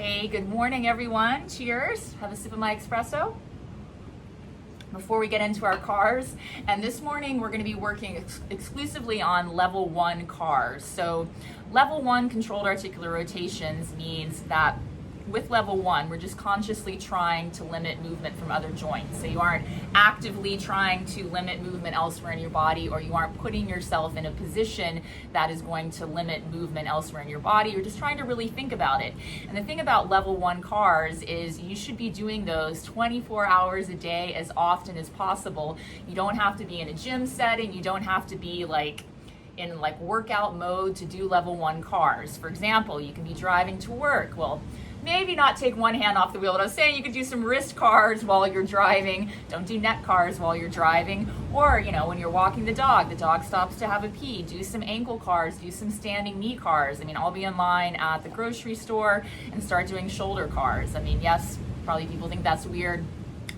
Hey, good morning everyone. Cheers. Have a sip of my espresso before we get into our cars. And this morning we're going to be working exclusively on level 1 cars. So level 1 controlled articular rotations means that with level 1, we're just consciously trying to limit movement from other joints. So you aren't actively trying to limit movement elsewhere in your body, or you aren't putting yourself in a position that is going to limit movement elsewhere in your body. You're just trying to really think about it. And the thing about level 1 cars is you should be doing those 24 hours a day as often as possible. You don't have to be in a gym setting. You don't have to be in workout mode to do level 1 cars. For example, you can be driving to work. Well, maybe not take one hand off the wheel, but I was saying you could do some wrist cars while you're driving. Don't do neck cars while you're driving. Or, when you're walking the dog stops to have a pee. Do some ankle cars, do some standing knee cars. I'll be in line at the grocery store and start doing shoulder cars. Yes, probably people think that's weird.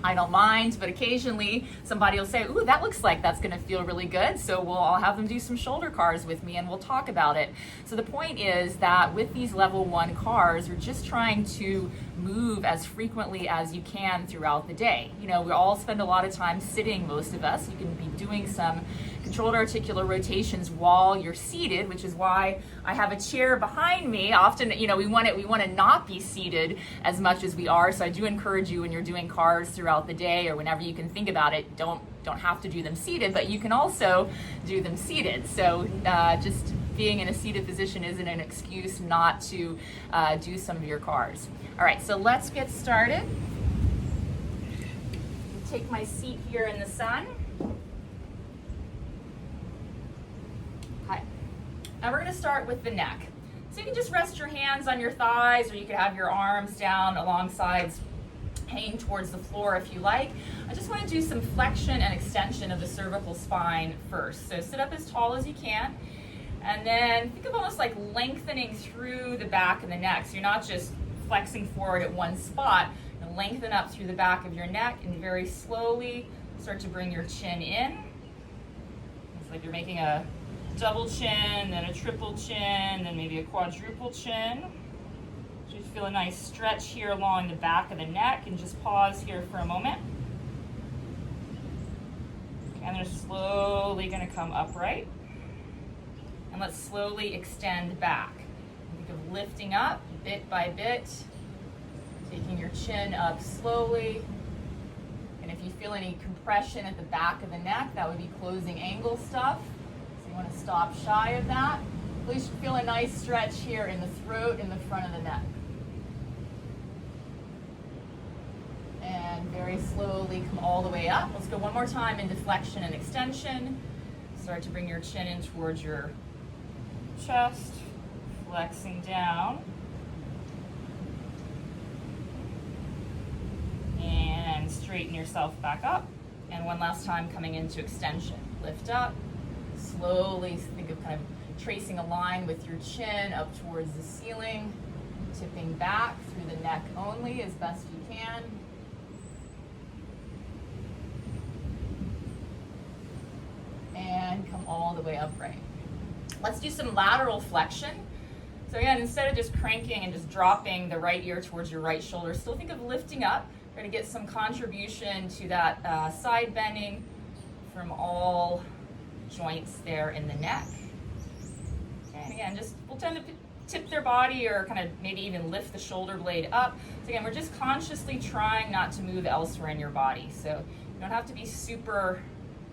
I don't mind, but occasionally somebody will say, ooh, that looks like that's gonna feel really good. So I'll have them do some shoulder cars with me and we'll talk about it. So the point is that with these level 1 cars, you're just trying to move as frequently as you can throughout the day. We all spend a lot of time sitting, most of us. You can be doing some controlled articular rotations while you're seated, which is why I have a chair behind me. Often, we want to not be seated as much as we are. So I do encourage you when you're doing cars throughout the day or whenever you can think about it, don't have to do them seated, but you can also do them seated. So just being in a seated position isn't an excuse not to do some of your cars. All right, so let's get started. Take my seat here in the sun. Now we're going to start with the neck. So you can just rest your hands on your thighs, or you could have your arms down alongside, hanging towards the floor if you like. I just want to do some flexion and extension of the cervical spine first. So sit up as tall as you can, and then think of almost like lengthening through the back of the neck. So you're not just flexing forward at one spot, and lengthen up through the back of your neck, and very slowly start to bring your chin in. It's like you're making a double chin, then a triple chin, then maybe a quadruple chin. Just feel a nice stretch here along the back of the neck, and just pause here for a moment. Okay, and they're slowly going to come upright. And let's slowly extend back. Think of lifting up bit by bit, taking your chin up slowly. And if you feel any compression at the back of the neck, that would be closing angle stuff. You want to stop shy of that. At least feel a nice stretch here in the throat and the front of the neck. And very slowly come all the way up. Let's go one more time into flexion and extension. Start to bring your chin in towards your chest, flexing down. And straighten yourself back up. And one last time coming into extension. Lift up. Slowly think of kind of tracing a line with your chin up towards the ceiling, tipping back through the neck only as best you can. And come all the way upright. Let's do some lateral flexion. So again, instead of just cranking and just dropping the right ear towards your right shoulder, still think of lifting up. We're going to get some contribution to that side bending from all joints there in the neck. Okay, and again, we'll tend to tip their body or kind of maybe even lift the shoulder blade up. So again, we're just consciously trying not to move elsewhere in your body. So you don't have to be super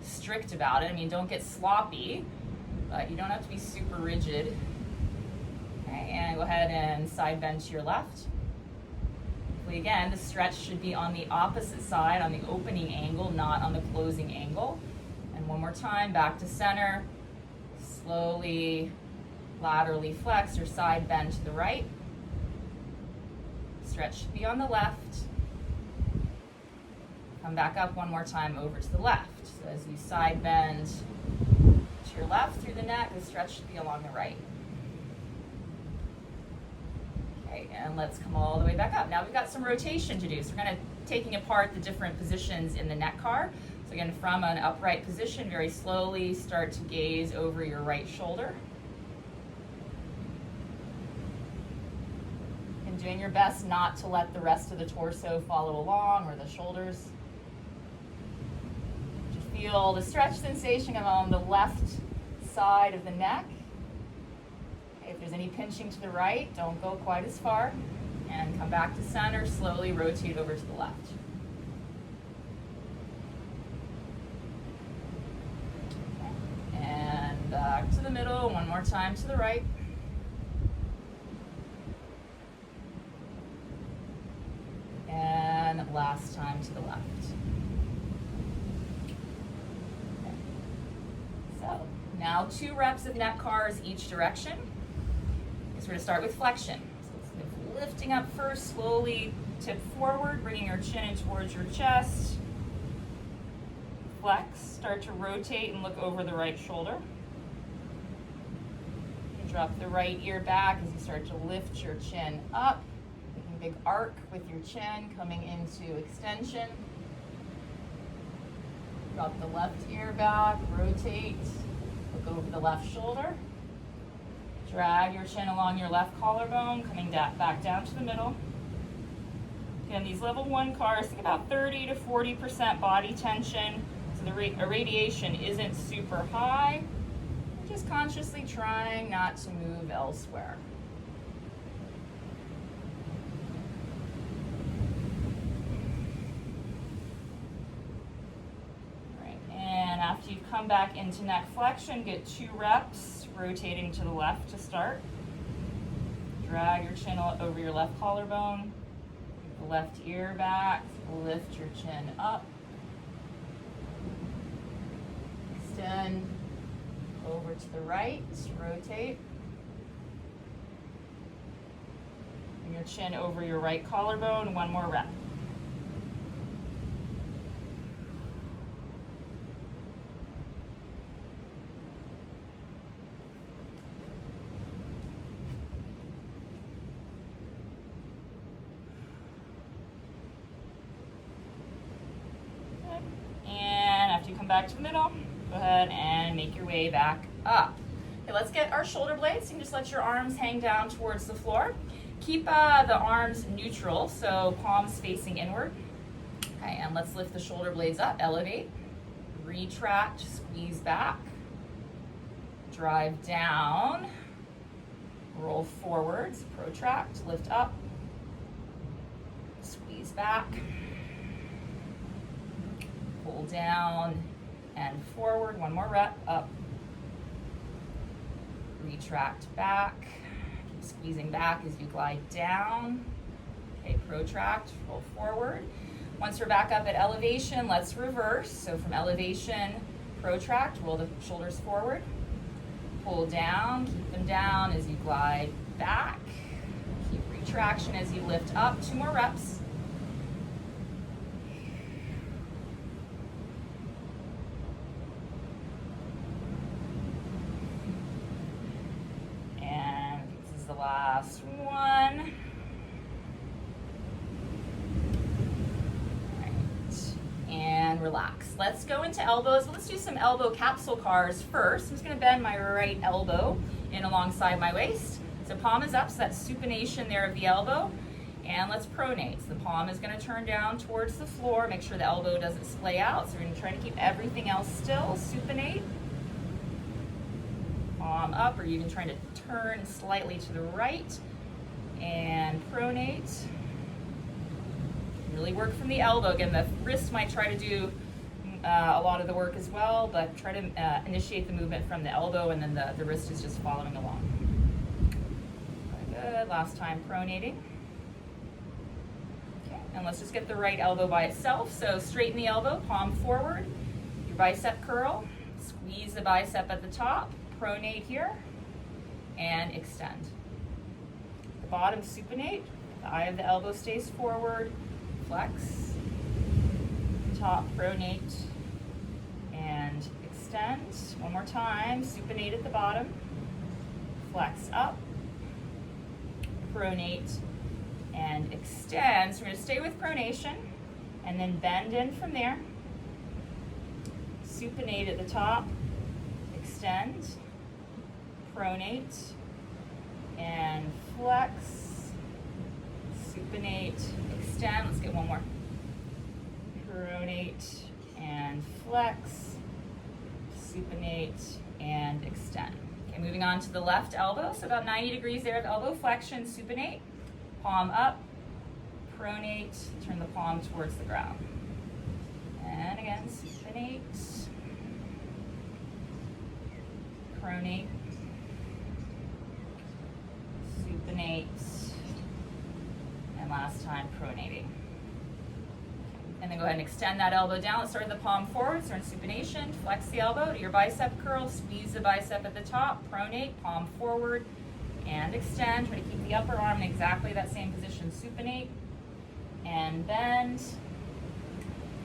strict about it. Don't get sloppy, but you don't have to be super rigid. Okay, and go ahead and side bend to your left. Again, the stretch should be on the opposite side, on the opening angle, not on the closing angle. And one more time, back to center. Slowly, laterally flex or side bend to the right. Stretch should be on the left. Come back up one more time over to the left. So as you side bend to your left through the neck, the stretch should be along the right. Okay, and let's come all the way back up. Now we've got some rotation to do. So we're going to taking apart the different positions in the neck car. So again, from an upright position, very slowly start to gaze over your right shoulder. doing your best not to let the rest of the torso follow along or the shoulders. Just feel the stretch sensation on the left side of the neck. If there's any pinching to the right, don't go quite as far. And come back to center, slowly rotate over to the left. Okay. And back to the middle, one more time to the right. And last time to the left. Okay. So now 2 reps of neck cars each direction. So we're going to start with flexion. So it's lifting up first, slowly tip forward, bringing your chin in towards your chest. Flex, start to rotate and look over the right shoulder. You can drop the right ear back as you start to lift your chin up. Making a big arc with your chin, coming into extension. Drop the left ear back, rotate, look over the left shoulder. Drag your chin along your left collarbone, coming back down to the middle. Again, these level 1 cars, think about 30 to 40% body tension. So the irradiation isn't super high. You're just consciously trying not to move elsewhere. All right, and after you've come back into neck flexion, get 2 reps. Rotating to the left to start. Drag your chin over your left collarbone. The left ear back. Lift your chin up. Extend over to the right. Rotate. Bring your chin over your right collarbone. 1 more rep. Back to the middle. Go ahead and make your way back up. Okay, let's get our shoulder blades. You can just let your arms hang down towards the floor. Keep the arms neutral, so palms facing inward. Okay, and let's lift the shoulder blades up. Elevate, retract, squeeze back, drive down, roll forwards, protract, lift up, squeeze back, pull down, and forward. 1 more rep. Up. Retract back. Keep squeezing back as you glide down. Okay, protract, roll forward. Once we're back up at elevation, let's reverse. So from elevation, protract, roll the shoulders forward. Pull down, keep them down as you glide back. Keep retraction as you lift up. 2 more reps. Last one. Right. And relax. Let's go into elbows. Let's do some elbow capsule cars first. I'm just going to bend my right elbow in alongside my waist. So palm is up, so that's supination there of the elbow. And let's pronate. So the palm is going to turn down towards the floor. Make sure the elbow doesn't splay out. So we're going to try to keep everything else still. Supinate. Palm up, or even trying to turn slightly to the right. And pronate. Really work from the elbow. Again, the wrist might try to do a lot of the work as well, but try to initiate the movement from the elbow, and then the wrist is just following along. Very good. Last time, pronating. Okay, and let's just get the right elbow by itself. So straighten the elbow, palm forward, your bicep curl, squeeze the bicep at the top, pronate here, and extend. The bottom supinate, the eye of the elbow stays forward, flex, top pronate, and extend. One more time, supinate at the bottom, flex up, pronate, and extend. So we're going to stay with pronation, and then bend in from there. Supinate at the top, extend, pronate, and flex, supinate, extend. Let's get one more. Pronate and flex, supinate and extend. Okay, moving on to the left elbow, so about 90 degrees there of elbow flexion, supinate, palm up, pronate, turn the palm towards the ground. And again, supinate, pronate, supinate, and last time pronating. And then go ahead and extend that elbow down. Let's start with the palm forward, so in supination, flex the elbow to your bicep curl, squeeze the bicep at the top, pronate, palm forward, and extend. Try to keep the upper arm in exactly that same position, supinate, and bend,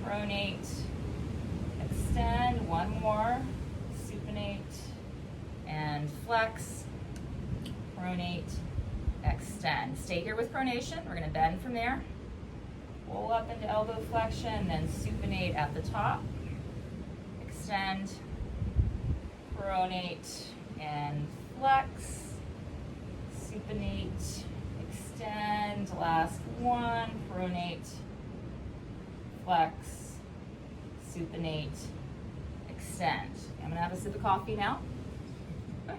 pronate, extend, one more, supinate, and flex, pronate, extend. Stay here with pronation. We're gonna bend from there. Roll up into elbow flexion, then supinate at the top. Extend, pronate, and flex. Supinate, extend. Last one, pronate, flex, supinate, extend. I'm gonna have a sip of coffee now. All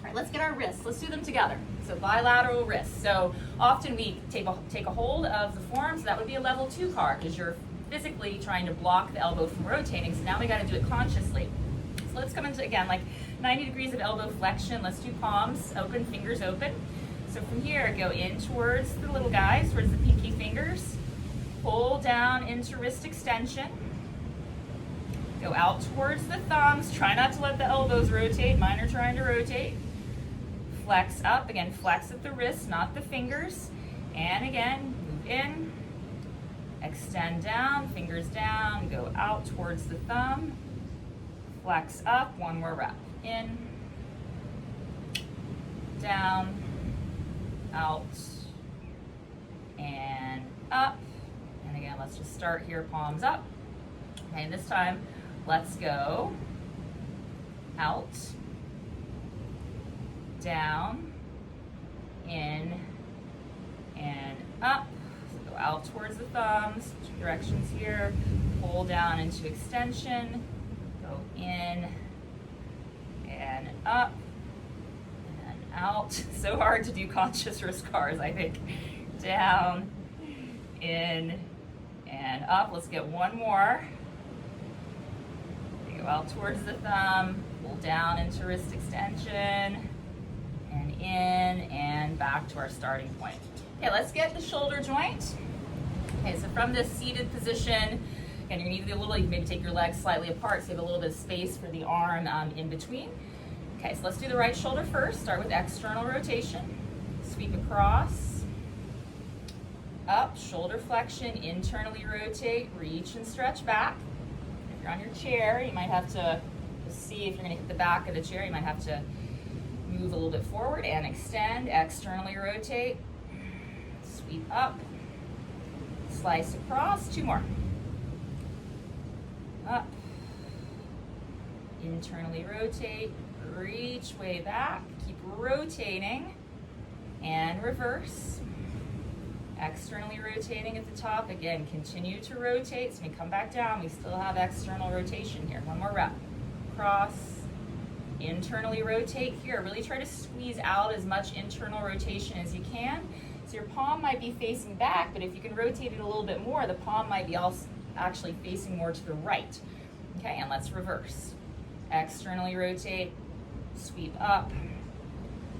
right, let's get our wrists. Let's do them together. So bilateral wrists. So often we take a hold of the forearm, so that would be a level 2 car because you're physically trying to block the elbow from rotating. So now we got to do it consciously. So let's come into, again, like 90 degrees of elbow flexion. Let's do palms open, fingers open. So from here, go in towards the little guys, towards the pinky fingers. Pull down into wrist extension. Go out towards the thumbs. Try not to let the elbows rotate. Mine are trying to rotate. Flex up, again, flex at the wrists, not the fingers. And again, move in, extend down, fingers down, go out towards the thumb, flex up, one more rep. In, down, out, and up. And again, let's just start here, palms up. Okay, and this time, let's go out, down, in, and up. So go out towards the thumbs, two directions here. Pull down into extension, go in and up and out. So hard to do conscious wrist cars, I think. Down, in, and up. Let's get one more. Go out towards the thumb, pull down into wrist extension, and in and back to our starting point. Okay, let's get the shoulder joint. Okay, so from this seated position, again, you need to be a little, you can maybe take your legs slightly apart so you have a little bit of space for the arm in between. Okay, so let's do the right shoulder first. Start with external rotation. Sweep across, up, shoulder flexion, internally rotate, reach and stretch back. If you're on your chair, you might have to see if you're going to hit the back of the chair. You might have to move a little bit forward and extend, externally rotate, sweep up, slice across, two more. Up, internally rotate, reach way back, keep rotating, and reverse. Externally rotating at the top. Again, continue to rotate. So when we come back down, we still have external rotation here. One more rep. Cross, internally rotate here. Really try to squeeze out as much internal rotation as you can. So your palm might be facing back, but if you can rotate it a little bit more, the palm might be also actually facing more to the right. Okay, and let's reverse. Externally rotate, sweep up,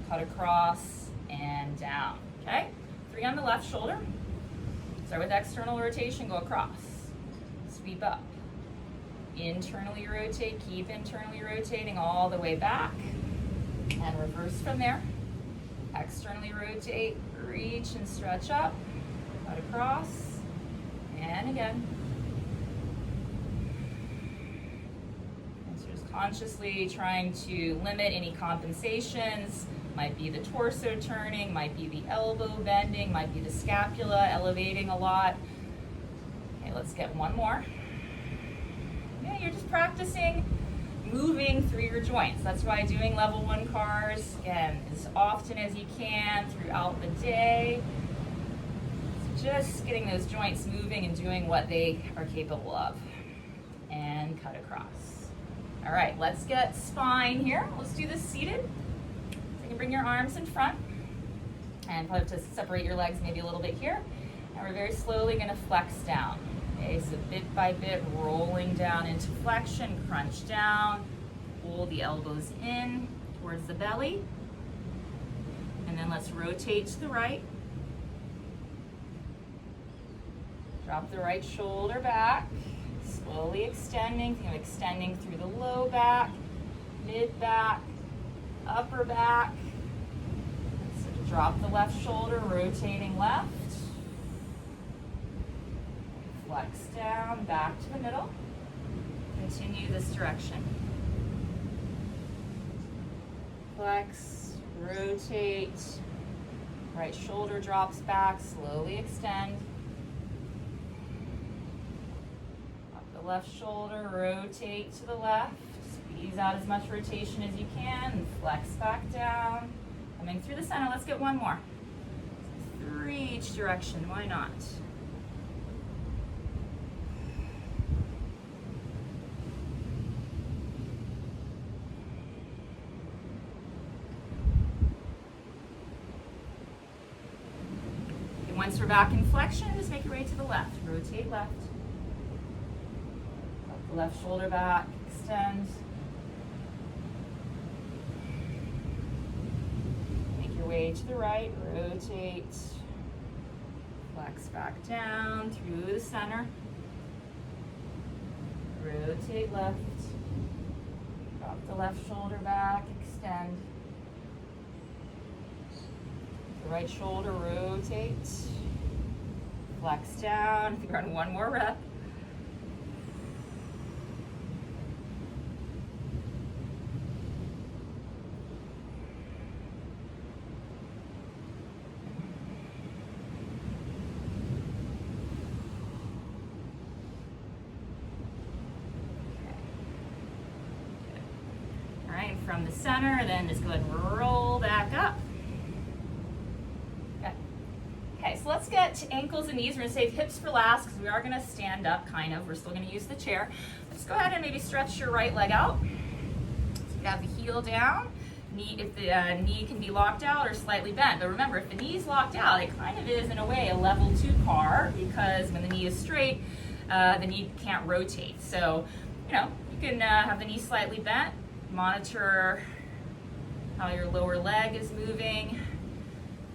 cut across, and down. Okay? 3 on the left shoulder. Start with external rotation, go across. Sweep up. Internally rotate, keep internally rotating all the way back. And reverse from there. Externally rotate, reach and stretch up. Cut across. And again. And so just consciously trying to limit any compensations. Might be the torso turning, might be the elbow bending, might be the scapula elevating a lot. Okay, let's get one more. Yeah, you're just practicing moving through your joints. That's why doing level 1 cars, again, as often as you can throughout the Just getting those joints moving and doing what they are capable of. And cut across. All right, let's get spine here. Let's do this seated. So you can bring your arms in front and probably have to separate your legs maybe a little bit here. And we're very slowly going to flex down. Okay, so bit by bit, rolling down into flexion, crunch down, pull the elbows in towards the belly. And then let's rotate to the right. Drop the right shoulder back, slowly extending. Think of extending through the low back, mid back, upper back. So drop the left shoulder, rotating left. Flex down, back to the middle. Continue this direction. Flex, rotate. Right shoulder drops back, slowly extend. Left shoulder, rotate to the left, squeeze out as much rotation as you can, and flex back down. Coming through the center, let's get one more. 3 each direction, why not? And once we're back in flexion, just make your way to the left. Rotate left. Left shoulder back, extend. Make your way to the right, rotate. Flex back down through the center. Rotate left. Drop the left shoulder back, extend. The right shoulder, rotate. Flex down. I think we're on one more rep. From the center, then just go ahead and roll back up. Okay, so let's get to ankles and knees. We're going to save hips for last because we are going to stand up, kind of. We're still going to use the chair. Let's go ahead and maybe stretch your right leg out. So you have the heel down. If the knee can be locked out or slightly bent. But remember, if the knee's locked out, it kind of is, in a way, a level 2 car, because when the knee is straight, the knee can't rotate. So, you can have the knee slightly bent. Monitor how your lower leg is moving.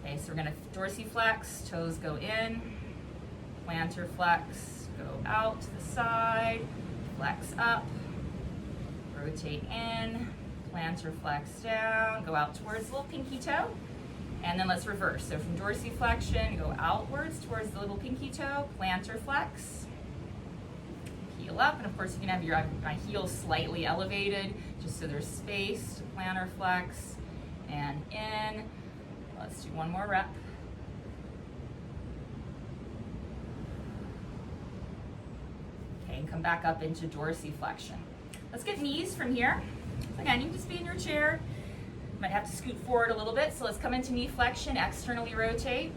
Okay, so we're going to dorsiflex, toes go in, plantar flex, go out to the side, flex up, rotate in, plantar flex down, go out towards the little pinky toe, and then let's reverse. So from dorsiflexion, go outwards towards the little pinky toe, plantar flex, heel up, and of course you can have your heel slightly elevated, just so there's space to plantar flex, and in. Let's do one more rep. Okay, and come back up into dorsiflexion. Let's get knees from here. Again, you can just be in your chair. Might have to scoot forward a little bit, so let's come into knee flexion, externally rotate.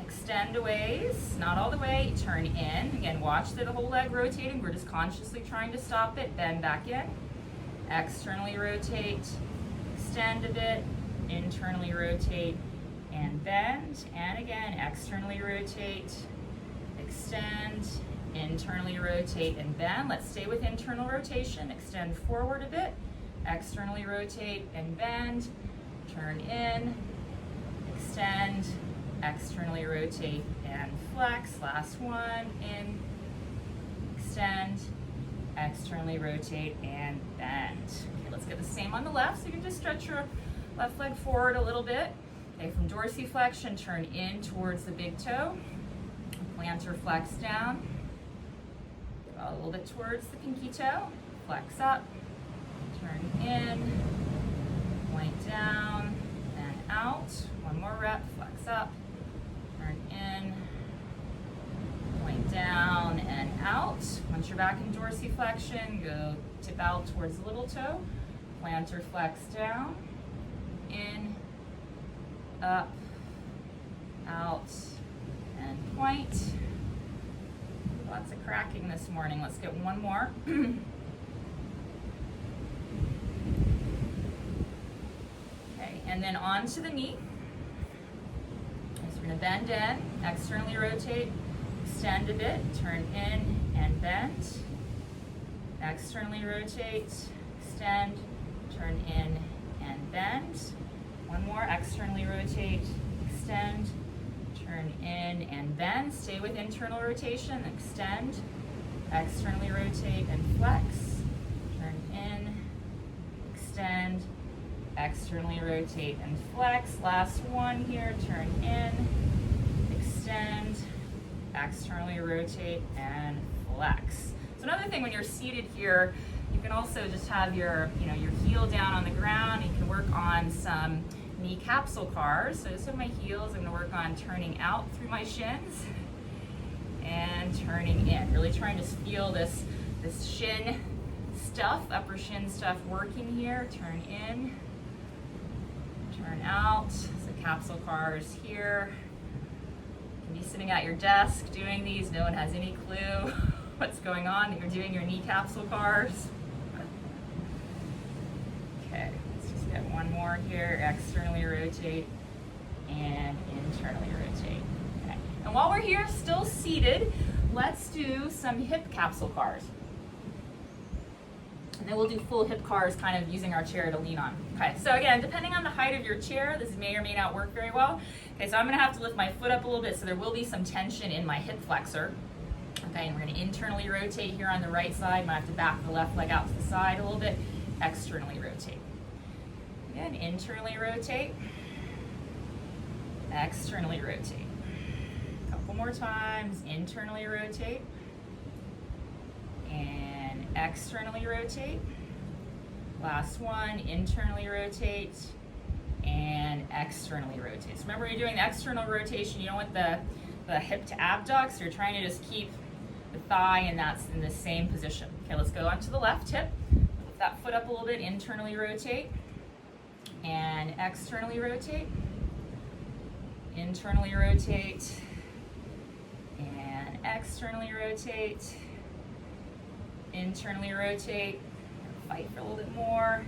Extend a ways, not all the way, turn in. Again, watch the whole leg rotating. We're just consciously trying to stop it, bend back in. Externally rotate, extend a bit, internally rotate, and bend. And again, externally rotate, extend, internally rotate, and bend. Let's stay with internal rotation. Extend forward a bit, externally rotate and bend, turn in, extend, externally rotate and flex. Last one, in, extend, externally rotate and bend. Okay, let's get the same on the left. So you can just stretch your left leg forward a little bit. Okay, from dorsiflexion, turn in towards the big toe. Plantar flex down. Go a little bit towards the pinky toe. Flex up. Turn in. Point down and out. One more rep. Flex up. Turn in. Point down and out. Once you're back in dorsiflexion, go tip out towards the little toe. Plantar flex down. In. Up. Out. And point. Lots of cracking this morning. Let's get one more. Okay, and then onto the knee. So we're going to bend in, externally rotate, extend a bit, turn in and bend. Externally rotate, extend, turn in and bend. One more, externally rotate, extend, turn in and bend. Stay with internal rotation, extend, externally rotate and flex, turn in, extend, externally rotate and flex. Last one here, turn in, extend, externally rotate and flex. So another thing, when you're seated here, you can also just have your heel down on the ground. You can work on some knee capsule cars. So just with my heels, I'm going to work on turning out through my shins and turning in. Really trying to feel this shin stuff, upper shin stuff working here. Turn in, turn out. So capsule cars here. You can be sitting at your desk doing these. No one has any clue what's going on. You're doing your knee capsule cars. Okay, let's just get one more here. Externally rotate and internally rotate. Okay. And while we're here, still seated, let's do some hip capsule cars. And then we'll do full hip cars, kind of using our chair to lean on. Okay, so again, depending on the height of your chair, this may or may not work very well. Okay, so I'm gonna have to lift my foot up a little bit, so there will be some tension in my hip flexor. Okay, and we're gonna internally rotate here on the right side. I'm gonna have to back the left leg out to the side a little bit. Externally rotate. Again, internally rotate. Externally rotate. A couple more times. Internally rotate. And externally rotate. Last one, internally rotate. And externally rotate. So remember, when you're doing the external rotation, you don't want the hip to abduct, so you're trying to just keep the thigh, and that's in the same position. Okay, let's go onto the left hip. Lift that foot up a little bit, internally rotate, and externally rotate, internally rotate, and externally rotate, internally rotate, fight for a little bit more,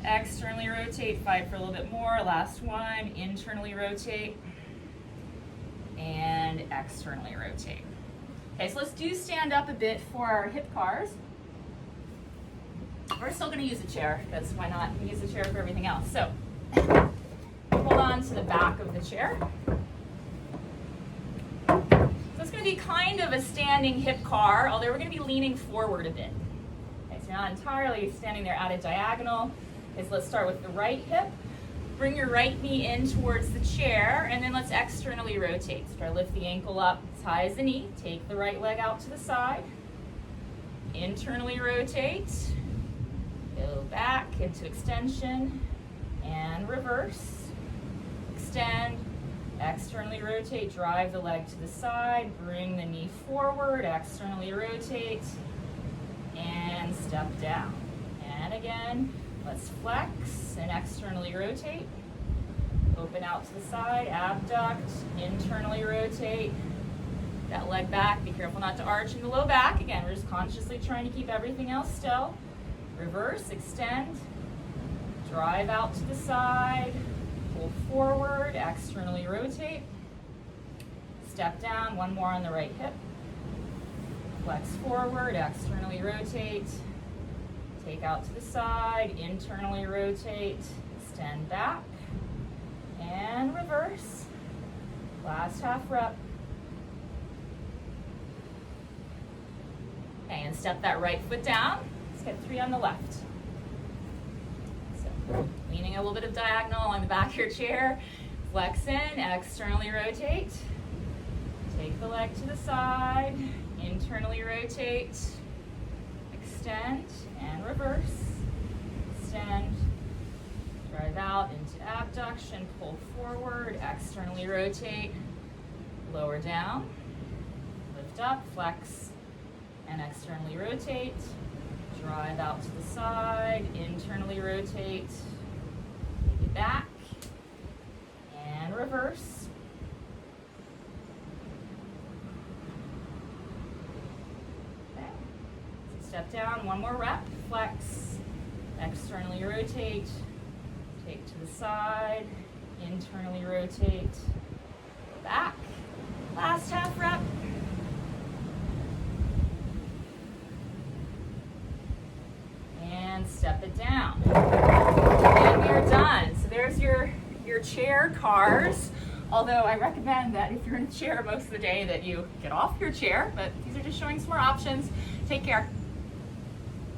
externally rotate, fight for a little bit more, last one, internally rotate, and externally rotate. Okay, so let's do stand up a bit for our hip cars. We're still going to use a chair, because why not use a chair for everything else? So hold on to the back of the chair. So it's going to be kind of a standing hip car, although we're going to be leaning forward a bit. Okay, so you're not entirely standing there at a diagonal. Okay, so let's start with the right hip. Bring your right knee in towards the chair, and then let's externally rotate. So try to lift the ankle up as high as the knee. Take the right leg out to the side. Internally rotate. Go back into extension and reverse. Extend. Externally rotate. Drive the leg to the side. Bring the knee forward. Externally rotate. And step down. And again. Let's flex and externally rotate. Open out to the side, abduct, internally rotate. That leg back, be careful not to arch in the low back. Again, we're just consciously trying to keep everything else still. Reverse, extend, drive out to the side, pull forward, externally rotate. Step down, one more on the right hip. Flex forward, externally rotate. Take out to the side, internally rotate, extend back, and reverse. Last half rep. Okay, and step that right foot down. Let's get 3 on the left. So, leaning a little bit of diagonal along the back of your chair. Flex in, externally rotate. Take the leg to the side, internally rotate. Extend and reverse, extend, drive out into abduction, pull forward, externally rotate, lower down, lift up, flex, and externally rotate, drive out to the side, internally rotate, take it back, and reverse. step down, one more rep, flex, externally rotate, take to the side, internally rotate, back, last half rep. And step it down. And we are done. So there's your chair cars. Although I recommend that if you're in a chair most of the day that you get off your chair, but these are just showing some more options. Take care.